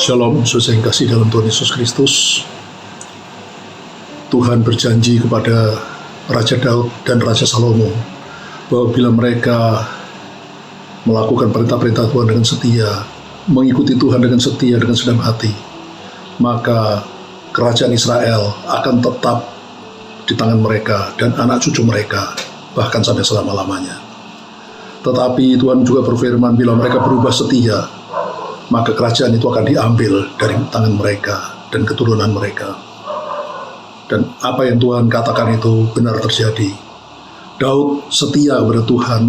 Shalom, saudara yang kasih dalam Tuhan Yesus Kristus. Tuhan berjanji kepada Raja Daud dan Raja Salomo bahwa bila mereka melakukan perintah-perintah Tuhan dengan setia, mengikuti Tuhan dengan setia, dengan segenap hati, maka kerajaan Israel akan tetap di tangan mereka dan anak cucu mereka, bahkan sampai selama-lamanya. Tetapi Tuhan juga berfirman, bila mereka berubah setia, maka kerajaan itu akan diambil dari tangan mereka dan keturunan mereka. Dan apa yang Tuhan katakan itu benar terjadi. Daud setia kepada Tuhan,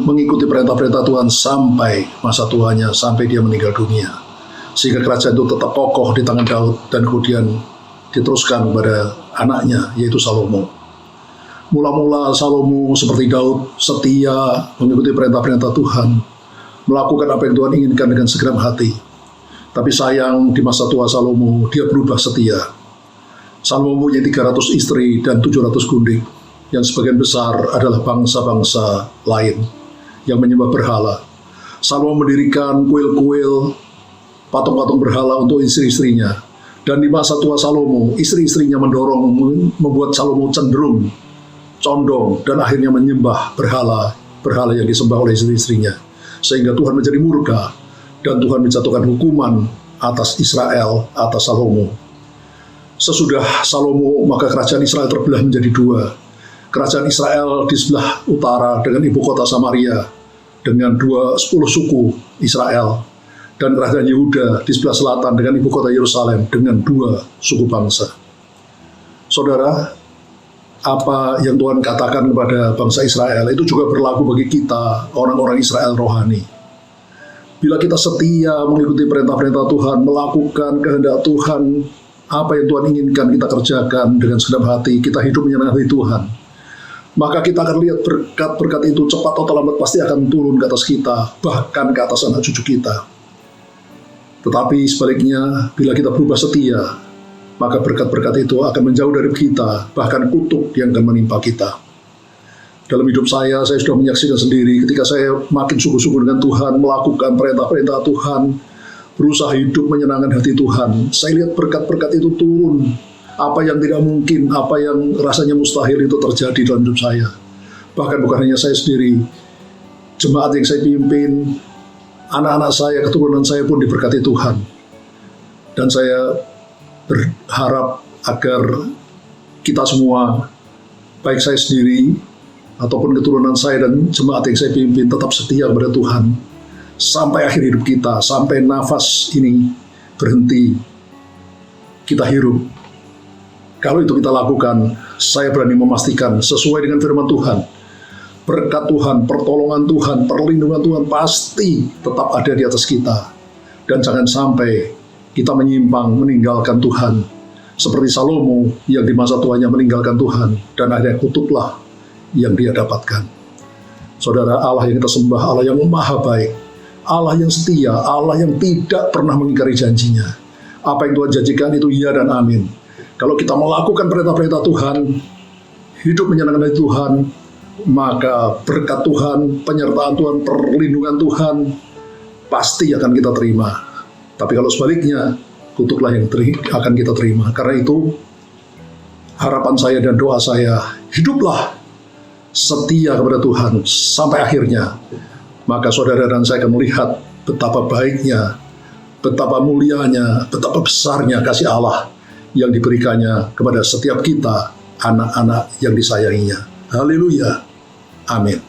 mengikuti perintah-perintah Tuhan sampai masa tuanya, sampai dia meninggal dunia. Sehingga kerajaan itu tetap kokoh di tangan Daud dan kemudian diteruskan kepada anaknya, yaitu Salomo. Mula-mula Salomo seperti Daud setia mengikuti perintah-perintah Tuhan, melakukan apa yang Tuhan inginkan dengan segenap hati. Tapi sayang, di masa tua Salomo, dia berubah setia. Salomo mempunyai 300 istri dan 700 gundik, yang sebagian besar adalah bangsa-bangsa lain yang menyembah berhala. Salomo mendirikan kuil-kuil, patung-patung berhala untuk istri-istrinya. Dan di masa tua Salomo, istri-istrinya mendorong, membuat Salomo cenderung condong, dan akhirnya menyembah berhala yang disembah oleh istri-istrinya. Sehingga Tuhan menjadi murka dan Tuhan menjatuhkan hukuman atas Israel, atas Salomo. Sesudah Salomo, maka kerajaan Israel terbelah menjadi dua. Kerajaan Israel di sebelah utara dengan ibu kota Samaria, dengan 10 suku Israel. Dan kerajaan Yehuda di sebelah selatan dengan ibu kota Yerusalem, dengan 2 suku bangsa. Saudara, apa yang Tuhan katakan kepada bangsa Israel itu juga berlaku bagi kita, orang-orang Israel rohani. Bila kita setia mengikuti perintah-perintah Tuhan, melakukan kehendak Tuhan, apa yang Tuhan inginkan kita kerjakan dengan segenap hati, kita hidup menyenangkan Tuhan, maka kita akan lihat berkat-berkat itu cepat atau lambat pasti akan turun ke atas kita, bahkan ke atas anak cucu kita. Tetapi sebaliknya, bila kita berubah setia, maka berkat-berkat itu akan menjauh dari kita, bahkan kutuk yang akan menimpa kita. Dalam hidup saya sudah menyaksikan sendiri ketika saya makin sungguh-sungguh dengan Tuhan, melakukan perintah-perintah Tuhan, berusaha hidup menyenangkan hati Tuhan, saya lihat berkat-berkat itu turun. Apa yang tidak mungkin, apa yang rasanya mustahil itu terjadi dalam hidup saya. Bahkan bukan hanya saya sendiri, jemaat yang saya pimpin, anak-anak saya, keturunan saya pun diberkati Tuhan. Dan saya berharap agar kita semua, baik saya sendiri ataupun keturunan saya dan jemaat yang saya pimpin, tetap setia kepada Tuhan sampai akhir hidup kita, sampai nafas ini berhenti kita hirup. Kalau itu kita lakukan, saya berani memastikan sesuai dengan firman Tuhan, berkat Tuhan, pertolongan Tuhan, perlindungan Tuhan pasti tetap ada di atas kita. Dan jangan sampai kita menyimpang, meninggalkan Tuhan, seperti Salomo yang di masa tuanya meninggalkan Tuhan, dan akhirnya kutuklah yang dia dapatkan. Saudara, Allah yang kita sembah, Allah yang maha baik, Allah yang setia, Allah yang tidak pernah mengingkari janjinya. Apa yang Tuhan janjikan itu iya dan amin. Kalau kita melakukan perintah-perintah Tuhan, hidup menyenangkan hati Tuhan, maka berkat Tuhan, penyertaan Tuhan, perlindungan Tuhan pasti akan kita terima. Tapi kalau sebaliknya, kutuklah yang akan kita terima. Karena itu, harapan saya dan doa saya, hiduplah setia kepada Tuhan sampai akhirnya. Maka saudara dan saya akan melihat betapa baiknya, betapa mulianya, betapa besarnya kasih Allah yang diberikannya kepada setiap kita, anak-anak yang disayanginya. Haleluya. Amin.